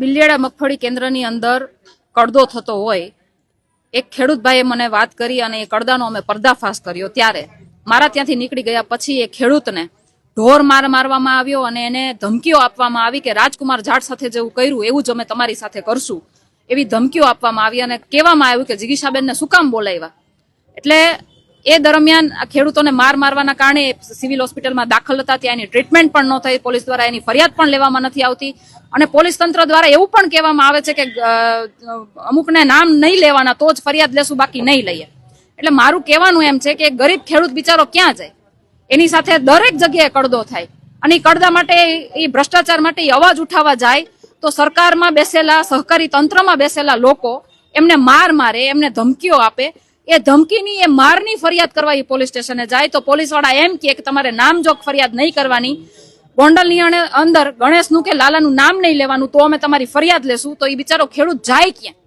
બિલિયાળા મગફળી કેન્દ્રની અંદર કડદો થતો હોય એક ખેડૂત ભાઈએ મને વાત કરી અને એ કડદાનો અમે પર્દાફાશ કર્યો ત્યારે મારા ત્યાંથી નીકળી ગયા પછી એ ખેડૂતને ઢોર માર મારવામાં આવ્યો અને એને ધમકીઓ આપવામાં આવી કે રાજકુમાર જાટ સાથે જેવું કર્યું એવું જ અમે તમારી સાથે કરશું એવી ધમકીઓ આપવામાં આવી અને કહેવામાં આવ્યું કે જિગીશાબેનને શું કામ બોલાવ્યા. એટલે એ દરમિયાન આ ખેડૂતોને મારવાના કારણે સિવિલ હોસ્પિટલમાં દાખલ હતા, ત્યાં એની ટ્રીટમેન્ટ પણ ન થઈ, પોલીસ દ્વારા એની ફરિયાદ પણ લેવામાં નથી આવતી અને પોલીસ તંત્ર દ્વારા એવું પણ કહેવામાં આવે છે કે અમુકને નામ નહીં લેવાના તો જ ફરિયાદ લેશું, બાકી નહીં લઈએ. એટલે મારું કહેવાનું એમ છે કે ગરીબ ખેડૂત બિચારો ક્યાં જાય, એની સાથે દરેક જગ્યાએ કડદો થાય અને એ કડદા માટે એ ભ્રષ્ટાચાર માટે અવાજ ઉઠાવવા જાય તો સરકારમાં બેસેલા સહકારી તંત્રમાં બેસેલા લોકો એમને મારે, એમને ધમકીઓ આપે. એ ધમકીની એ મારની ફરિયાદ કરવા એ પોલીસ સ્ટેશને જાય તો પોલીસવાળા એમ કહે કે તમારે નામજોગ ફરિયાદ નહીં કરવાની, ગોંડલની અંદર ગણેશનું કે લાલાનું નામ નહીં લેવાનું, તો અમે તમારી ફરિયાદ લેશું. તો એ બિચારો ખેડૂત જાય ક્યાં?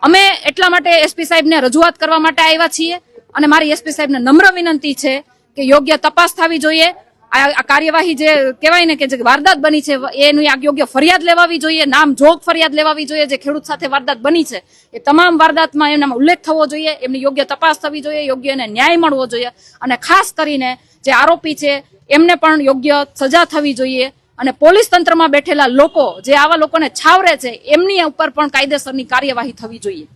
અમે એટલા માટે એસપી સાહેબને રજૂઆત કરવા માટે આવ્યા છીએ અને મારી એસપી સાહેબને નમ્ર વિનંતી છે કે યોગ્ય તપાસ થવી જોઈએ. આ કાર્યવાહી જે કહેવાય ને કે જે વારદાત બની છે એની યોગ્ય ફરિયાદ લેવાવી જોઈએ, નામ જોગ ફરિયાદ લેવાવી જોઈએ. જે ખેડૂત સાથે વારદાત બની છે એ તમામ વારદાતમાં એનામાં ઉલ્લેખ થવો જોઈએ, એમની યોગ્ય તપાસ થવી જોઈએ, યોગ્ય એને ન્યાય મળવો જોઈએ અને ખાસ કરીને જે આરોપી છે એમને પણ યોગ્ય સજા થવી જોઈએ અને પોલીસ તંત્રમાં બેઠેલા લોકો જે આવા લોકોને છાવરે છે એમની ઉપર પણ કાયદેસરની કાર્યવાહી થવી જોઈએ.